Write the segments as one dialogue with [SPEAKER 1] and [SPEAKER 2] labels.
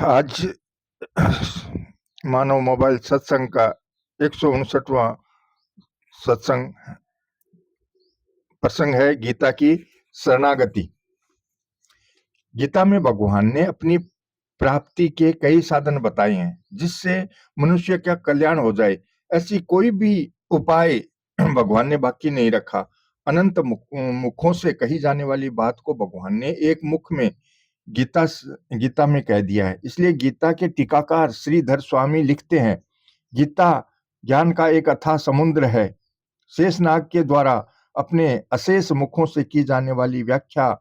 [SPEAKER 1] आज मानव मोबाइल सत्संग का 159वां सत्संग प्रसंग है गीता की शरणागति। गीता में भगवान ने अपनी प्राप्ति के कई साधन बताए हैं जिससे मनुष्य का कल्याण हो जाए। ऐसी कोई भी उपाय भगवान ने बाकी नहीं रखा। अनंत मुखों से कही जाने वाली बात को भगवान ने एक मुख में गीता में कह दिया है। इसलिए गीता के टीकाकार श्रीधर स्वामी लिखते हैं, गीता ज्ञान का एक अथाह समुद्र है। शेषनाग के द्वारा अपने अशेष मुखों से की जाने वाली व्याख्या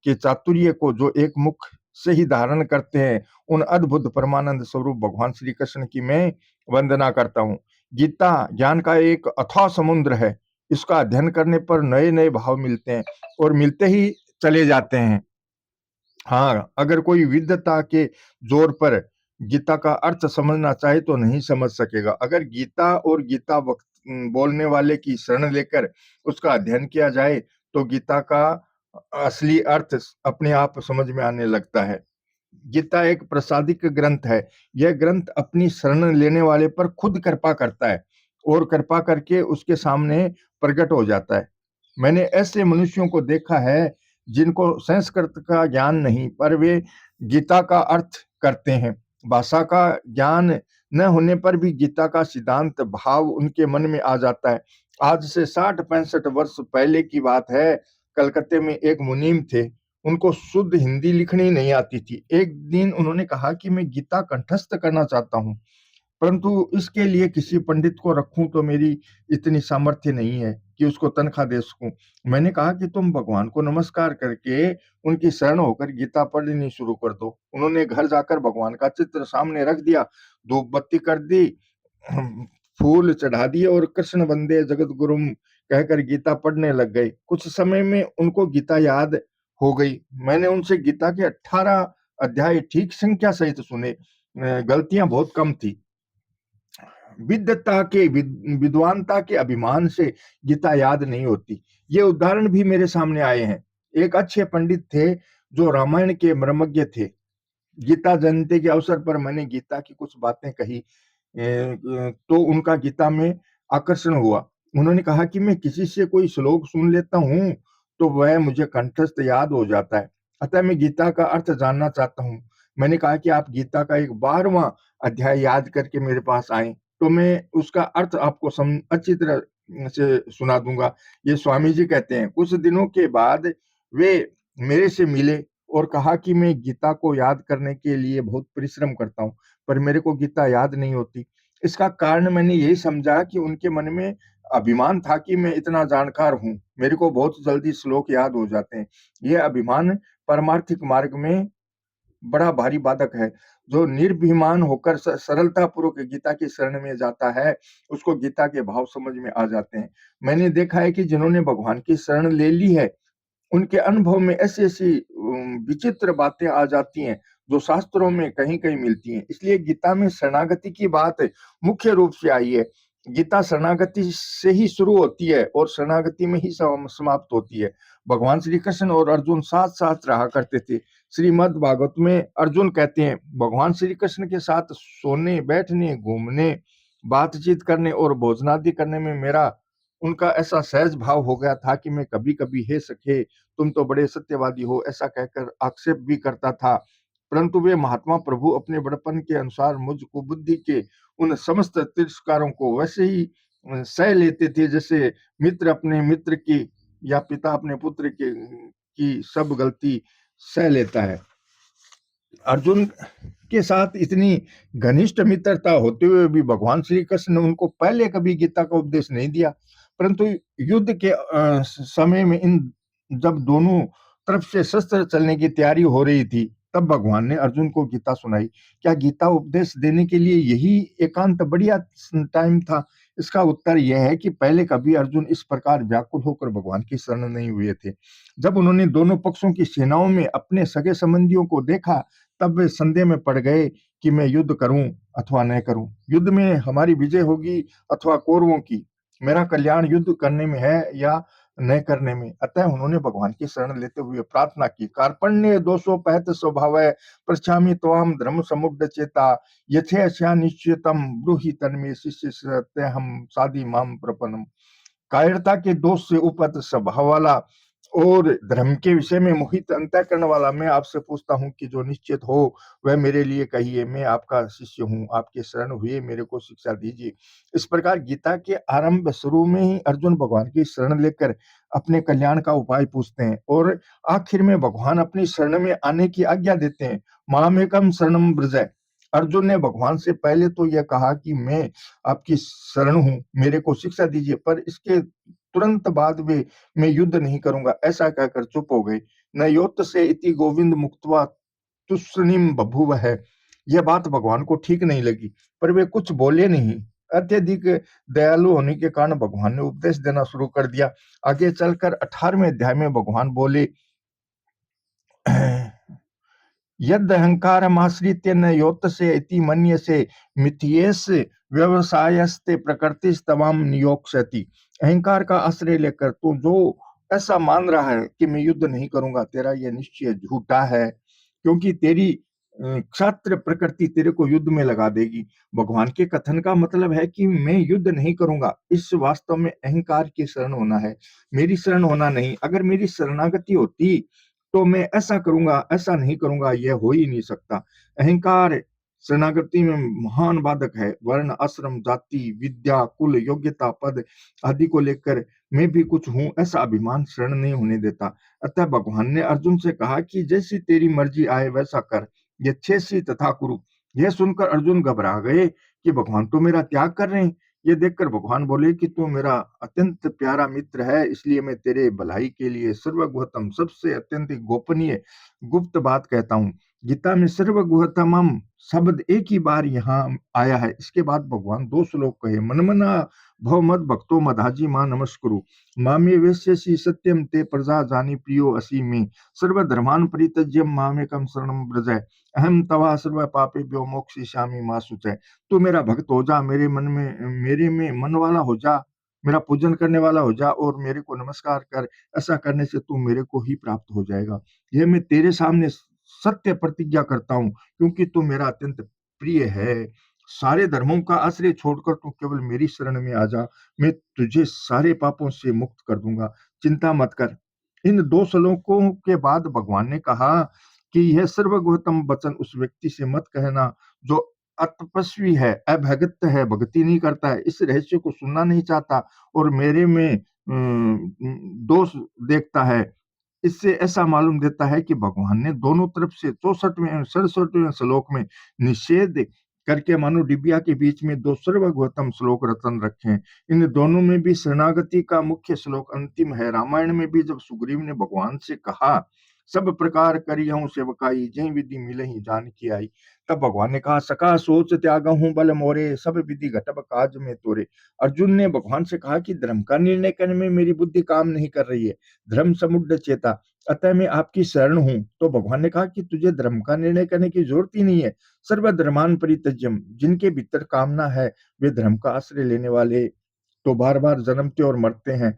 [SPEAKER 1] के चातुर्य को जो एक मुख से ही धारण करते हैं, उन अद्भुत परमानंद स्वरूप भगवान श्री कृष्ण की मैं वंदना करता हूँ। गीता ज्ञान का एक अथाह समुद्र है। इसका अध्ययन करने पर नए नए भाव मिलते हैं और मिलते ही चले जाते हैं। हाँ, अगर कोई विद्वता के जोर पर गीता का अर्थ समझना चाहे तो नहीं समझ सकेगा। अगर गीता और गीता वक्त बोलने वाले की शरण लेकर उसका अध्ययन किया जाए तो गीता का असली अर्थ अपने आप समझ में आने लगता है। गीता एक प्रसादिक ग्रंथ है। यह ग्रंथ अपनी शरण लेने वाले पर खुद कृपा करता है और कृपा करके उसके सामने प्रकट हो जाता है। मैंने ऐसे मनुष्यों को देखा है जिनको संस्कृत का ज्ञान नहीं, पर वे गीता का अर्थ करते हैं। भाषा का ज्ञान न होने पर भी गीता का सिद्धांत भाव उनके मन में आ जाता है। आज से 60-65 वर्ष पहले की बात है। कलकत्ते में एक मुनीम थे। उनको शुद्ध हिंदी लिखनी नहीं आती थी। एक दिन उन्होंने कहा कि मैं गीता कंठस्थ करना चाहता हूँ, परंतु इसके लिए किसी पंडित को रखूं तो मेरी इतनी सामर्थ्य नहीं है कि उसको तनख्वाह दे सकूं। मैंने कहा कि तुम भगवान को नमस्कार करके उनकी शरण होकर गीता पढ़नी शुरू कर दो। उन्होंने घर जाकर भगवान का चित्र सामने रख दिया, धूप बत्ती कर दी, फूल चढ़ा दिए और कृष्ण वंदे जगत गुरुम कहकर गीता पढ़ने लग गए। कुछ समय में उनको गीता याद हो गई। मैंने उनसे गीता के 18 अध्याय ठीक संख्या सहित सुने। गलतियां बहुत कम थी। विद्वानता के अभिमान से गीता याद नहीं होती। ये उदाहरण भी मेरे सामने आए हैं। एक अच्छे पंडित थे जो रामायण के मर्मज्ञ थे। गीता जयंती के अवसर पर मैंने गीता की कुछ बातें कही तो उनका गीता में आकर्षण हुआ। उन्होंने कहा कि मैं किसी से कोई श्लोक सुन लेता हूँ तो वह मुझे कंठस्थ याद हो जाता है, अतः मैं गीता का अर्थ जानना चाहता हूँ। मैंने कहा कि आप गीता का एक 12वां अध्याय याद करके मेरे पास आए तो मैं उसका अर्थ आपको अच्छी तरह से सुना दूंगा। ये स्वामी जी कहते हैं। कुछ दिनों के बाद वे मेरे से मिले और कहा कि मैं गीता को याद करने के लिए बहुत परिश्रम करता हूँ, पर मेरे को गीता याद नहीं होती। इसका कारण मैंने यही समझा कि उनके मन में अभिमान था कि मैं इतना जानकार हूँ, मेरे को बहुत जल्दी श्लोक याद हो जाते हैं। यह अभिमान परमार्थिक मार्ग में बड़ा भारी बाधक है। जो निर्भिमान होकर सरलता पूर्वक गीता की शरण में जाता है, उसको गीता के भाव समझ में आ जाते हैं। मैंने देखा है कि जिन्होंने भगवान की शरण ले ली है, उनके अनुभव में ऐसी-ऐसी विचित्र बातें आ जाती हैं, जो शास्त्रों में कहीं-कहीं मिलती हैं। इसलिए गीता में शरणागति की बात मुख्य रूप से आई है। गीता शरणागति से ही शुरू होती है और शरणागति में ही समाप्त होती है। भगवान श्री कृष्ण और अर्जुन साथ-साथ रहा करते थे। श्रीमद् भागवत में अर्जुन कहते हैं, भगवान श्री कृष्ण के साथ सोने, बैठने, घूमने, बातचीत करने और भोजनादि करने में मेरा उनका ऐसा सहज भाव हो गया था कि मैं कभी-कभी हे सखे तुम तो बड़े सत्यवादी हो ऐसा कहकर आक्षेप भी करता था। परंतु वे महात्मा प्रभु अपने बड़पन के अनुसार मुझ कुबुद्धि के उन समस्त तिरस्कारों को वैसे ही सह लेते थे जैसे मित्र अपने मित्र की या पिता अपने पुत्र की सब गलती सह लेता है। अर्जुन के साथ इतनी घनिष्ठ मित्रता होते हुए भी भगवान श्री कृष्ण ने उनको पहले कभी गीता का उपदेश नहीं दिया, परंतु युद्ध के समय में इन जब दोनों तरफ से शस्त्र चलने की तैयारी हो रही थी, तब भगवान ने अर्जुन को गीता सुनाई। क्या गीता उपदेश देने के लिए यही एकांत बढ़िया टाइम था? इसका उत्तर यह है कि पहले कभी अर्जुन इस प्रकार व्याकुल होकर भगवान की शरण नहीं हुए थे। जब उन्होंने दोनों पक्षों की सेनाओं में अपने सगे संबंधियों को देखा, तब वे संदेह में पड़ गए कि मैं युद्ध करूं अथवा न करूं। युद्ध में हमारी विजय होगी अथवा कौरवों की। मेरा कल्याण युद्ध करने में है या न करने में। अतः उन्होंने भगवान की शरण लेते हुए प्रार्थना की, कार्पण्य दोषोपहत स्वभाव पृच्छामि त्वाम धर्म समुद्र चेता यथेच्छा निश्चितम ब्रूहि तन्मे शिष्य सत्यहम साधि माम प्रपन्नम। कायरता के दोष से उपत स्वभाव वाला और धर्म के विषय में मोहित अंतःकरण वाला मैं आपसे पूछता हूँ कि जो निश्चित हो वह मेरे लिए कहिए, मैं आपका शिष्य हूँ, आपके शरण हुए मेरे को शिक्षा दीजिए। इस प्रकार गीता के आरंभ शुरू में ही अर्जुन भगवान की शरण लेकर अपने कल्याण का उपाय पूछते हैं और आखिर में भगवान अपनी शरण में आने की आज्ञा देते हैं। मामेकम शरणम ब्रज। अर्जुन ने भगवान से पहले तो यह कहा कि मैं आपकी शरण हूँ, मेरे को शिक्षा दीजिए, पर इसके तुरंत बाद में मैं युद्ध नहीं करूंगा ऐसा कहकर चुप हो गए। न योत से इति गोविंद मुक्त्वा तुष्णिम बभूव है। यह बात भगवान को ठीक नहीं लगी, पर वे कुछ बोले नहीं। अत्यधिक दयालु होने के कारण भगवान ने उपदेश देना शुरू कर दिया। आगे चलकर 18वें अध्याय में भगवान बोले, यद अहंकारमाश्रित्य न योत्स्य इति मन्यसे मिथ्येस व्यवसायस्ते प्रकृतिस्तवाम नियोक्ष्यति। अहंकार का आश्रय लेकर तू जो ऐसा मान रहा है कि मैं युद्ध नहीं करूंगा, तेरा यह निश्चय झूठा है, क्योंकि तेरी क्षात्र प्रकृति तेरे को युद्ध में लगा देगी। भगवान के कथन का मतलब है कि मैं युद्ध नहीं करूंगा, इस वास्तव में अहंकार की शरण होना है, मेरी शरण होना नहीं। अगर मेरी शरणागति होती तो मैं ऐसा करूंगा, ऐसा नहीं करूंगा, यह हो ही नहीं सकता। अहंकार शरणागति में महान बाधक है। वर्ण, आश्रम, जाति, विद्या, कुल, योग्यता, पद आदि को लेकर मैं भी कुछ हूं ऐसा अभिमान शरण नहीं होने देता। अतः भगवान ने अर्जुन से कहा कि जैसी तेरी मर्जी आए वैसा कर, यच्छेषि तथा कुरु। यह सुनकर अर्जुन घबरा गए कि भगवान तो मेरा त्याग कर रहे हैं। ये देखकर भगवान बोले कि तू मेरा अत्यंत प्यारा मित्र है, इसलिए मैं तेरे भलाई के लिए सर्वगुहतम, सबसे अत्यंत गोपनीय गुप्त बात कहता हूँ। गीता में सर्वगुहतमम शब्द एक ही बार यहाँ आया है। इसके बाद भगवान दो श्लोक कहे, मनमना भव मद भक्तो मधाजी मां नमस्कुरु मामे वेश्यसि सत्यम ते प्रजा जानी प्रियो असी में सर्वधर्मान परित्यज्य मामेकम शरणम व्रज अहम तवा सर्व पापेभ्यो मोक्षयिष्यामि मा शुचय। तू मेरा भक्त हो जा, मेरे में मन वाला हो जा, मेरा पूजन करने वाला हो जा और मेरे को नमस्कार कर। ऐसा करने से तू मेरे को ही प्राप्त हो जाएगा। यह मैं तेरे सामने सत्य प्रतिज्ञा करता हूँ, क्योंकि तू मेरा अत्यंत प्रिय है। सारे धर्मों का आश्रय छोड़कर तू केवल मेरी शरण में आ जा, मैं तुझे सारे पापों से मुक्त कर दूंगा, चिंता मत कर। इन दो श्लोकों के बाद भगवान ने कहा कि यह सर्वगुहतम वचन उस व्यक्ति से मत कहना जो अतपस्वी है, अभगत है, भक्ति नहीं करता है, इस रहस्य को सुनना नहीं चाहता और मेरे में दोष देखता है। इससे ऐसा मालूम देता है कि भगवान ने दोनों तरफ से 64वें 67वें श्लोक में निषेध करके मानो डिबिया के बीच में दो सर्वगोतम श्लोक रतन रखे हैं। इन दोनों में भी शरणागति का मुख्य श्लोक अंतिम है। रामायण में भी जब सुग्रीव ने भगवान से कहा, सब प्रकार करियहूं सेवकाई जय विधि मिलहि जानकी आई, तब भगवान ने कहा, सका सोच त्यागहूं बल मोरे सब विधि घटब काज में तोरे। अर्जुन ने भगवान से कहा कि धर्म का निर्णय करने में मेरी बुद्धि काम नहीं कर रही है, धर्म समुद्र चेता, अतः मैं आपकी शरण हूं। तो भगवान ने कहा कि तुझे धर्म का निर्णय करने की जरूरत ही नहीं है। सर्वधर्मान परित्यज्यम, जिनके भीतर कामना है वे धर्म का आश्रय लेने वाले तो बार बार जन्मते और मरते हैं।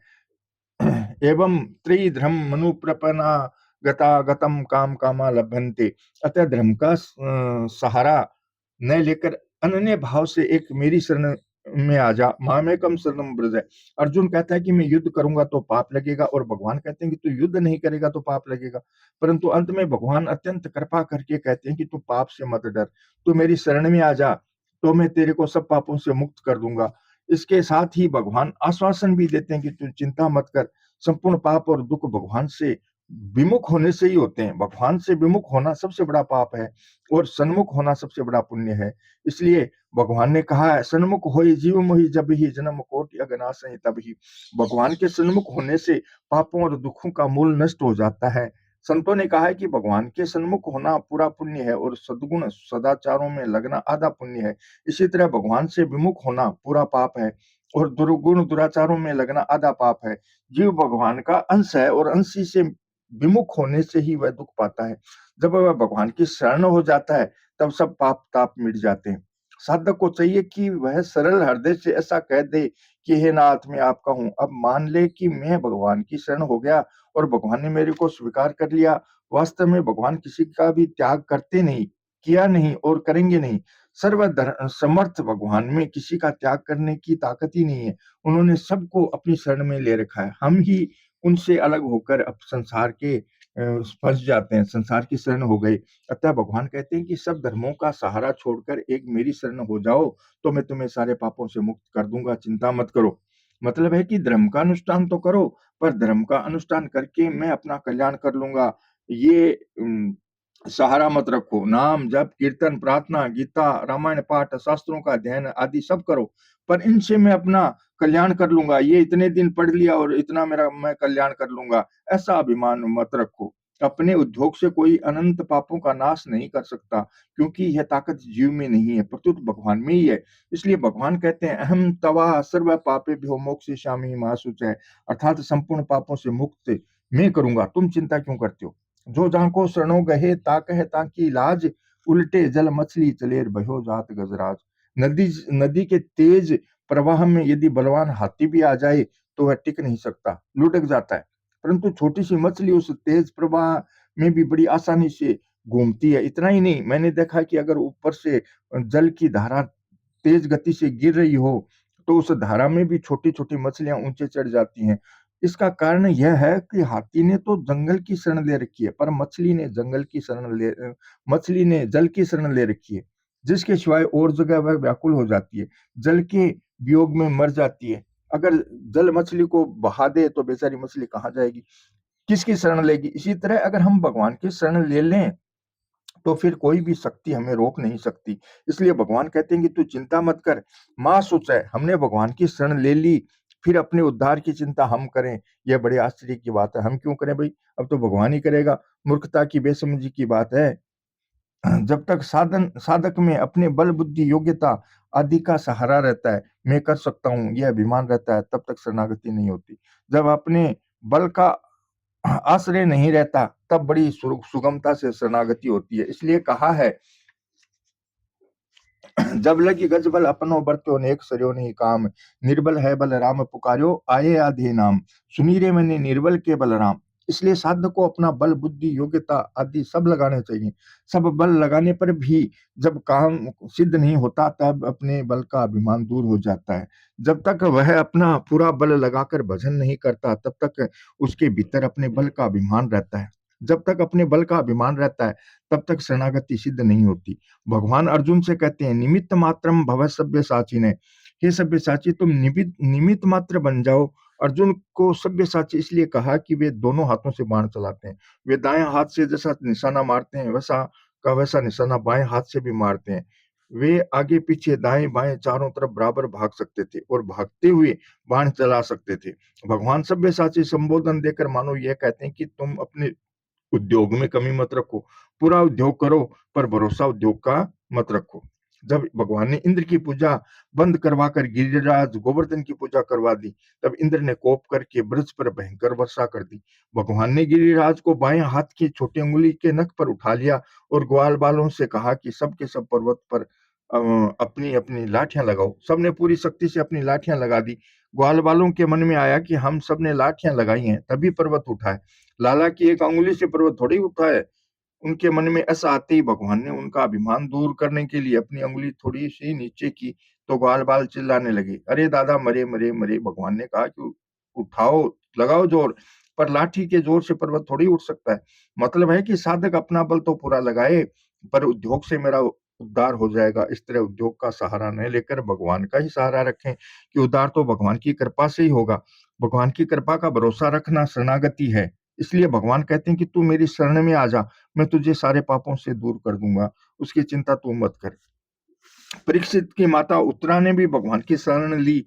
[SPEAKER 1] एवं त्रिधर्म मनुप्रपन्ना गतागतम काम कामा लभन्ते। अतः धर्म का सहारा न लेकर अनन्य भाव से एक मेरी शरण में आ जा, मामेकम शरणम व्रज। अर्जुन कहता है कि मैं युद्ध करूंगा तो पाप लगेगा और भगवान कहते हैं कि तू युद्ध नहीं करेगा तो पाप लगेगा। परंतु अंत में भगवान अत्यंत कृपा करके कहते हैं कि तू पाप से मत डर, तू मेरी शरण में आ जा तो मैं तेरे को सब पापों से मुक्त कर दूंगा। इसके साथ ही भगवान आश्वासन भी देते हैं कि तू चिंता मत कर, संपूर्ण पाप और दुख भगवान से विमुख होने से ही होते हैं। भगवान से विमुख होना सबसे बड़ा पाप है और सन्मुख होना सबसे बड़ा पुण्य है। इसलिए भगवान ने कहा है, सन्मुख होई जीव मोहि जब ही जन्म कोटि अगनासहि तब ही। भगवान के सन्मुख होने से पापों और दुखों का मूल नष्ट हो जाता है। संतों ने कहा है कि भगवान के सन्मुख होना पूरा पुण्य है और सद्गुण सदाचारों में लगना आधा पुण्य है। इसी तरह भगवान से विमुख होना पूरा पाप है और दुर्गुण दुराचारों में लगना आधा पाप है। जीव भगवान का अंश है और अंशी से विमुख होने से ही वह दुख पाता है। जब वह भगवान की शरण हो जाता है तब सब पाप ताप मिट जाते हैं। साधक को चाहिए कि वह सरल हृदय से ऐसा कह दे कि हे नाथ, मैं आपका हूँ। अब मान ले कि मैं भगवान की शरण हो गया और भगवान ने मेरे को स्वीकार कर लिया। वास्तव में भगवान किसी का भी त्याग करते नहीं, किया नहीं और करेंगे नहीं। समर्थ भगवान में किसी का त्याग करने की ताकत ही नहीं है। उन्होंने सबको अपनी शरण में ले रखा है। हम ही उनसे अलग होकर अब संसार के फंस जाते हैं, संसार की शरण हो गए। अतः भगवान कहते हैं कि सब धर्मों का सहारा छोड़कर एक मेरी शरण हो जाओ, तो मैं तुम्हें सारे पापों से मुक्त कर दूंगा, चिंता मत करो। मतलब है कि धर्म का अनुष्ठान तो करो, पर धर्म का अनुष्ठान करके मैं अपना कल्याण कर लूंगा, ये सहारा मत रखो। नाम जप कीर्तन प्रार्थना गीता रामायण पाठ शास्त्रों का अध्ययन आदि सब करो, पर इनसे मैं अपना कल्याण कर लूंगा, ये इतने दिन पढ़ लिया और इतना मेरा मैं कल्याण कर लूंगा, ऐसा अभिमान मत रखो। अपने उद्योग से कोई अनंत पापों का नाश नहीं कर सकता, क्योंकि यह ताकत जीव में नहीं है, प्रत्युत भगवान में ही है। इसलिए भगवान कहते हैं अहम तवा सर्व पापेभ्यो मोक्षयिष्यामि मा शुचः, अर्थात संपूर्ण पापों से मुक्त मैं करूंगा, तुम चिंता क्यों करते हो। जो जाको शरणो गहे ता कहे ताकि लाज, उल्टे जल मछली चलेर भयो जात गजराज। नदी नदी के तेज प्रवाह में यदि बलवान हाथी भी आ जाए तो वह टिक नहीं सकता, लुढ़क जाता है। परंतु छोटी सी मछली उस तेज प्रवाह में भी बड़ी आसानी से घूमती है। इतना ही नहीं, मैंने देखा कि अगर ऊपर से जल की धारा तेज गति से गिर रही हो तो उस धारा में भी छोटी छोटी मछलियां ऊंचे चढ़ जाती हैं। इसका कारण यह है कि हाथी ने तो जंगल की शरण ले रखी है, पर मछली ने जल की शरण ले रखी है, जिसके सिवाय और जगह वह व्याकुल हो जाती है, जल के वियोग में मर जाती है। अगर जल मछली को बहा दे तो बेचारी मछली कहाँ जाएगी, किसकी शरण लेगी। इसी तरह अगर हम भगवान की शरण ले लें तो फिर कोई भी शक्ति हमें रोक नहीं सकती। इसलिए भगवान कहते हैं कि तू चिंता मत कर, माँ सोच है, हमने भगवान की शरण ले ली, फिर अपने उद्धार की चिंता हम करें, यह बड़े आश्चर्य की बात है। हम क्यों करें भाई, अब तो भगवान ही करेगा। मूर्खता की बेसमझी की बात है। जब तक साधक में अपने बल बुद्धि योग्यता आदि का सहारा रहता है, मैं कर सकता हूँ यह अभिमान रहता है, तब तक शरणागति नहीं होती। जब अपने बल का आश्रय नहीं रहता, तब बड़ी सुगमता से शरणागति होती है। इसलिए कहा है जब लगी गज बल अपनो बरत्यो नेक सरयो नहीं काम, निर्बल है बल राम पुकार्यो आए आधे नाम, सुनी रे मैंने निर्बल के बल राम। इसलिए साधक को अपना बल बुद्धि योग्यता आदि सब लगाने चाहिए। सब बल लगाने पर भी जब काम सिद्ध नहीं होता, तब अपने बल का अभिमान दूर हो जाता है। जब तक वह अपना पूरा बल लगाकर भजन नहीं करता, तब तक उसके भीतर अपने बल का अभिमान रहता है। जब तक अपने बल का अभिमान रहता है, तब तक शरणागति सिद्ध नहीं होती। भगवान अर्जुन से कहते हैं निमित्त मात्रम भव सभ्य साची ने, हे सभ्य साची तुम निमित्त मात्र बन जाओ। अर्जुन को सभ्य साची इसलिए कहा कि वे दोनों हाथों से बाण चलाते हैं। वे दाएं हाथ से जैसा निशाना मारते हैं, वैसा निशाना बाएं हाथ से भी मारते हैं। वे आगे पीछे दाएं बाएं चारों तरफ बराबर भाग सकते थे और भागते हुए बाण चला सकते थे। भगवान सभ्य साची संबोधन देकर मानो यह कहते हैं कि तुम अपने उद्योग में कमी मत रखो, पूरा उद्योग करो, पर भरोसा उद्योग का मत रखो। जब भगवान ने इंद्र की पूजा बंद करवाकर गिरिराज गोवर्धन की पूजा करवा दी, तब इंद्र ने कोप करके ब्रज पर भयंकर वर्षा कर दी। भगवान ने गिरिराज को बाएं हाथ की छोटी उंगली के नख पर उठा लिया और ग्वाल बालों से कहा कि सब के सब पर्वत पर अपनी अपनी लाठियां लगाओ। सबने पूरी शक्ति से अपनी लाठियां लगा दी। ग्वाल बालों के मन में आया कि हम सब ने लाठियां लगाई हैं तभी पर्वत उठा है, लाला की एक अंगुली से पर्वत थोड़ी उठा है। उनके मन में ऐसा आते ही भगवान ने उनका अभिमान दूर करने के लिए अपनी अंगुली थोड़ी सी नीचे की, तो ग्वाल बाल चिल्लाने लगे, अरे दादा मरे मरे मरे। भगवान ने कहा कि उठाओ, लगाओ जोर, पर लाठी के जोर से पर्वत थोड़ी उठ सकता है। मतलब है कि साधक अपना बल तो पूरा लगाए, पर उद्योग से मेरा उद्धार हो जाएगा। इस तरह उद्योग का सहारा न लेकर भगवान का ही सहारा रखें कि उद्धार तो भगवान की कृपा से ही होगा। भगवान की कृपा का भरोसा रखना शरणागति है। इसलिए भगवान कहते हैं कि तू मेरी शरण में आ जा, मैं तुझे सारे पापों से दूर कर दूंगा, उसकी चिंता तू मत कर। परीक्षित की माता उत्तरा ने भी भगवान की शरण ली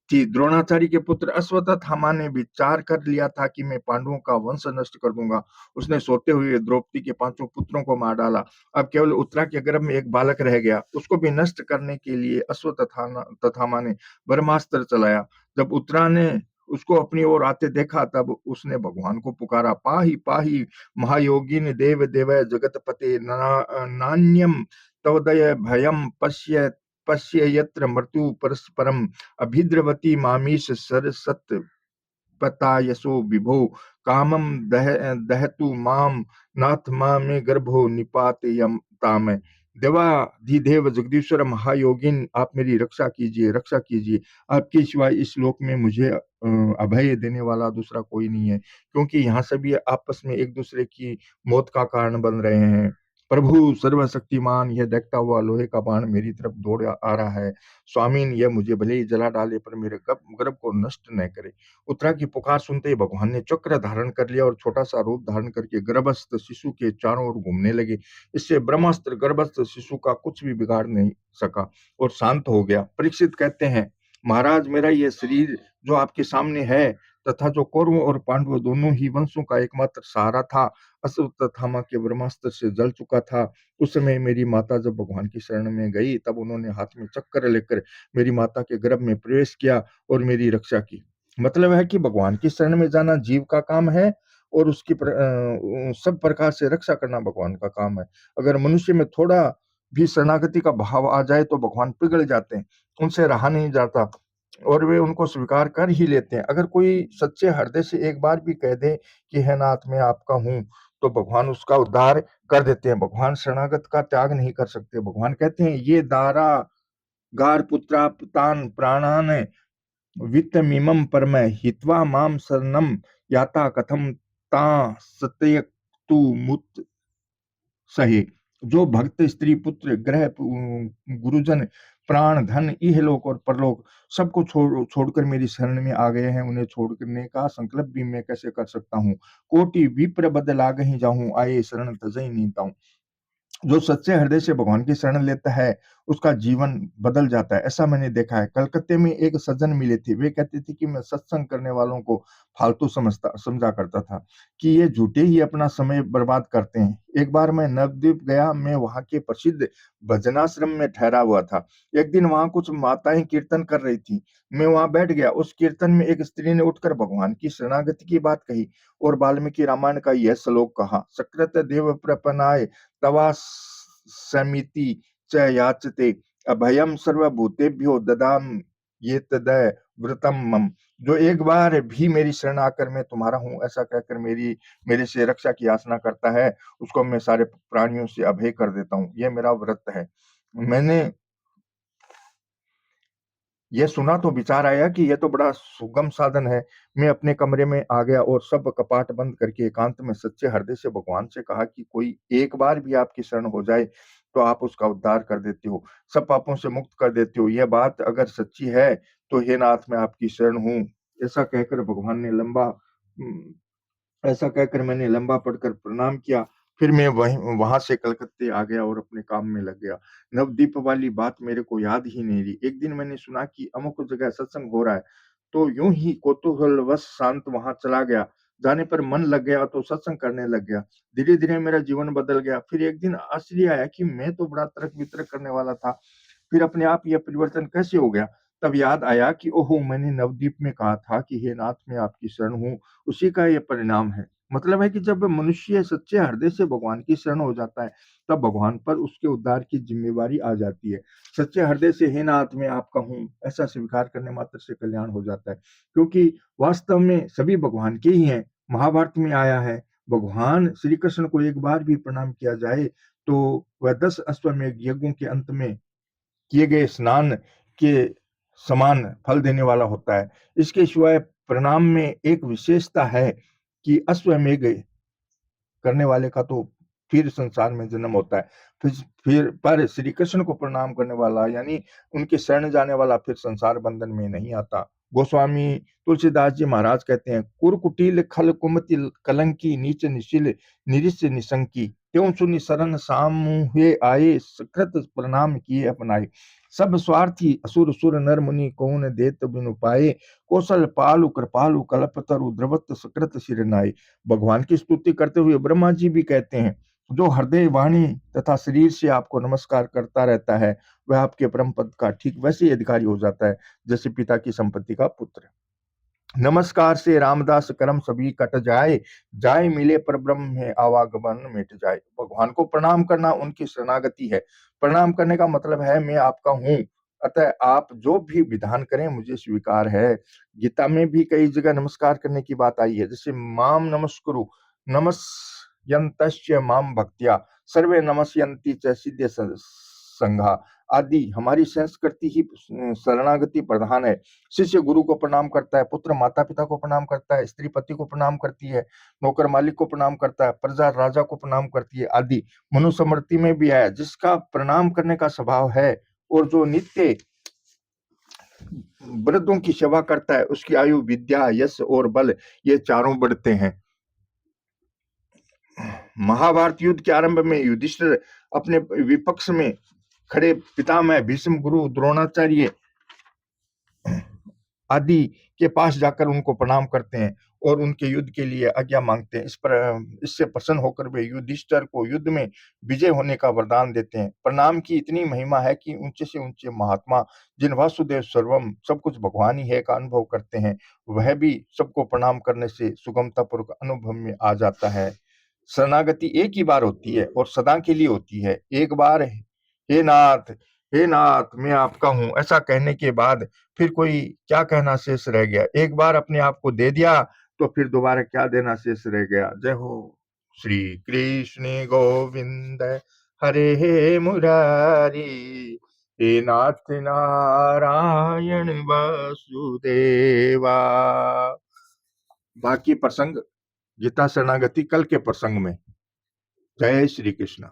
[SPEAKER 1] थी। द्रोणाचार्य के पुत्र अश्वत्थामा ने विचार कर लिया था कि मैं पांडवों का वंश नष्ट कर दूंगा। उसने सोते हुए द्रौपदी के 5 पुत्रों को मार डाला। अब केवल उत्तरा के गर्भ में एक बालक रह गया। उसको भी नष्ट करने के लिए अश्वत्थामा ने ब्रह्मास्त्र चलाया। जब उत्तरा ने उसको अपनी ओर आते देखा, तब उसने भगवान को पुकारा, पाहि पाहि महायोगिन देव देव जगतपते नान्यम तवदय भयम पश्य पश्य यत्र मृत्यु परस्परम अभिद्रवती मामीश सरसत पतायसो विभो कामम दहतु माम नाथ मा में गर्भो निपातयम ताम। देवाधिदेव जगदीश्वर महायोगिन, आप मेरी रक्षा कीजिए, रक्षा कीजिए। आपके सिवाय इस लोक में मुझे अभय देने वाला दूसरा कोई नहीं है, क्योंकि यहाँ सभी आपस में एक दूसरे की मौत का कारण बन रहे हैं। प्रभु सर्वशक्तिमान, यह देखता हुआ लोहे का बाण मेरी तरफ दौड़ आ रहा है। स्वामीन, यह मुझे भले ही जला डाले पर मेरे गर्भ को नष्ट न करे। उत्तरा की पुकार सुनते ही भगवान ने चक्र धारण कर लिया और छोटा सा रूप धारण करके गर्भस्थ शिशु के चारों ओर घूमने लगे। इससे ब्रह्मास्त्र गर्भस्थ शिशु का कुछ भी बिगाड़ नहीं सका और शांत हो गया। परीक्षित कहते हैं, महाराज, मेरा यह शरीर जो आपके सामने है तथा जो कौरवों और पांडवों दोनों ही वंशों का एकमात्र सहारा था, अश्वत्थामा के ब्रह्मास्त्र से जल चुका था। उस समय मेरी माता जब भगवान की शरण में गई, तब उन्होंने हाथ में चक्र लेकर मेरी माता के गर्भ में प्रवेश किया और मेरी रक्षा की। मतलब है कि भगवान की शरण में जाना जीव का काम है और उसकी सब प्रकार से रक्षा करना भगवान का काम है। अगर मनुष्य में थोड़ा भी शरणागति का भाव आ जाए तो भगवान पिघल जाते हैं, उनसे रहा नहीं जाता और वे उनको स्वीकार कर ही लेते हैं। अगर कोई सच्चे हृदय से एक बार भी कह दे कि है नाथ, मैं आपका हूँ, तो भगवान उसका उद्धार कर देते हैं। भगवान शरणागत का त्याग नहीं कर सकते। भगवान कहते हैं, ये दारा गार पुत्रापतान प्राणान वित्तमिमं परम हित्वा माम शरणम याता कथम ता सत्यक्तु मुत सहे। जो भक्त स्त्री पुत्र ग्रह गुरुजन प्राण धन इहलोक और परलोक सबको छोड़कर मेरी शरण में आ गए हैं, उन्हें छोड़ने का संकल्प भी मैं कैसे कर सकता हूँ। कोटि विप्र बदलाग ही जाऊं, आए शरण तजई नीता। जो सच्चे हृदय से भगवान की शरण लेता है, उसका जीवन बदल जाता है। ऐसा मैंने देखा है। कलकत्ते में एक सज्जन मिले थे। वे कहते थे कि मैं सत्संग करने वालों को फालतू समझा करता था, कि ये झूठे ही अपना समय बर्बाद करते हैं। एक बार मैं नवद्वीप गया। मैं वहां के प्रसिद्ध भजनाश्रम में ठहरा हुआ था। एक दिन वहां कुछ माताएं कीर्तन कर रही थी। मैं वहां बैठ गया। उस कीर्तन में एक स्त्री ने उठकर भगवान की शरणागति की बात कही और वाल्मीकि रामायण का यह श्लोक कहा, सकृत देव प्रपन्नाय तवा समिति च याचते अभयम सर्वभूतेभ्यो ददाम ये तदय व्रतम मम। जो एक बार भी मेरी शरण आकर मैं तुम्हारा हूं ऐसा कहकर मेरे से रक्षा की याचना करता है, उसको मैं सारे प्राणियों से अभय कर देता हूँ। यह मेरा व्रत है। मैंने यह सुना तो विचार आया कि यह तो बड़ा सुगम साधन है। मैं अपने कमरे में आ गया और सब कपाट बंद करके एकांत में सच्चे हृदय से भगवान से कहा कि कोई एक बार भी आपकी शरण हो जाए तो आप उसका उद्धार कर देते हो, सब पापों से मुक्त कर देते हो। यह बात अगर सच्ची है तो हे नाथ, मैं आपकी शरण हूँ। ऐसा कहकर भगवान ने ऐसा कहकर मैंने लंबा पड़कर प्रणाम किया। फिर मैं वहां से कलकत्ते आ गया और अपने काम में लग गया। नवद्वीप वाली बात मेरे को याद ही नहीं रही। एक दिन मैंने सुना कि अमुक जगह सत्संग हो रहा है, तो यूं ही कौतूहलवश शांत वहां चला गया। जाने पर मन लग गया तो सत्संग करने लग गया। धीरे धीरे मेरा जीवन बदल गया। फिर एक दिन आश्चर्य आया कि मैं तो बड़ा तर्क वितर्क करने वाला था, फिर अपने आप यह परिवर्तन कैसे हो गया। तब याद आया कि ओहो, मैंने नवद्वीप में कहा था कि हे नाथ, मैं आपकी शरण हूँ। उसी का यह परिणाम है। मतलब है कि जब मनुष्य सच्चे हृदय से भगवान की शरण हो जाता है, तब भगवान पर उसके उद्धार की जिम्मेवारी आ जाती है। सच्चे हृदय से हे नाथ, मैं आपका हूँ ऐसा स्वीकार करने मात्र से कल्याण हो जाता है, क्योंकि वास्तव में सभी भगवान के ही हैं। महाभारत में आया है, भगवान श्री कृष्ण को एक बार भी प्रणाम किया जाए तो वह 10 अश्वमेध यज्ञों के अंत में किए गए स्नान के समान फल देने वाला होता है। इसके सिवाय प्रणाम में एक विशेषता है कि अश्वमेध करने वाले का तो फिर संसार में जन्म होता है। फिर पर श्री कृष्ण को प्रणाम करने वाला, यानी उनके शरण जाने वाला, फिर संसार बंधन में नहीं आता। गोस्वामी तुलसीदास जी महाराज कहते हैं, कुरकुटिल खल कुमति कलंकी नीच निशिल निरिस निशंकी, त्यों सुनि शरण सामुहे आए सकृत प्रणाम किए अपनाए। सब स्वार्थी असुर सुर नर मुनि कौन देत बिनु पाए, कौशल पालु कृपालु कल्पतरु द्रवत सकृत सिर नाई। भगवान की स्तुति करते हुए ब्रह्मा जी भी कहते हैं, जो हृदय वाणी तथा शरीर से आपको नमस्कार करता रहता है, वह आपके परम पद का ठीक वैसे ही अधिकारी हो जाता है जैसे पिता की संपत्ति का पुत्र। नमस्कार से रामदास कर्म सभी कट जाए, जाए मिले पर ब्रह्म में आवागमन मिट जाए। भगवान को प्रणाम करना उनकी शरणागति है। प्रणाम करने का मतलब है मैं आपका हूँ, अतः आप जो भी विधान करें मुझे स्वीकार है। गीता में भी कई जगह नमस्कार करने की बात आई है, जैसे माम नमस्कुरु नमस्यन्तश्च माम भक्त्या सर्वे नमस्यन्ति च सिद्धे संघा आदि। हमारी संस्कृति ही शरणागति प्रधान है। शिष्य गुरु को प्रणाम करता है, पुत्र माता पिता को प्रणाम करता है, स्त्री पति को प्रणाम करती है, नौकर मालिक को प्रणाम करता है, प्रजा राजा को प्रणाम करती है आदि। मनुस्मृति में भी है, जिसका प्रणाम करने का स्वभाव है और जो नित्य वृद्धों की सेवा करता है, उसकी आयु, विद्या, यश और बल ये चारों बढ़ते हैं। महाभारत युद्ध के आरंभ में युधिष्ठिर अपने विपक्ष में खड़े पितामह भीष्म, गुरु द्रोणाचार्य आदि के पास जाकर उनको प्रणाम करते हैं और उनके युद्ध के लिए आज्ञा मांगते हैं। इससे प्रसन्न होकर वे युधिष्ठिर को युद्ध में विजय होने का वरदान देते हैं। प्रणाम की इतनी महिमा है कि ऊंचे से ऊंचे महात्मा, जिन वासुदेव सर्वम सब कुछ भगवान ही है का अनुभव करते हैं, वह भी सबको प्रणाम करने से सुगमता पूर्वक अनुभव में आ जाता है। शरणागति एक ही बार होती है और सदा के लिए होती है। एक बार हे नाथ, हे नाथ मैं आपका हूं ऐसा कहने के बाद फिर कोई क्या कहना शेष रह गया। एक बार अपने आप को दे दिया तो फिर दोबारा क्या देना शेष रह गया। जय हो श्री कृष्ण गोविंद हरे हे मुरारी, हे नाथ नारायण वासुदेवा। बाकी प्रसंग गीता शरणागति कल के प्रसंग में। जय श्री कृष्ण।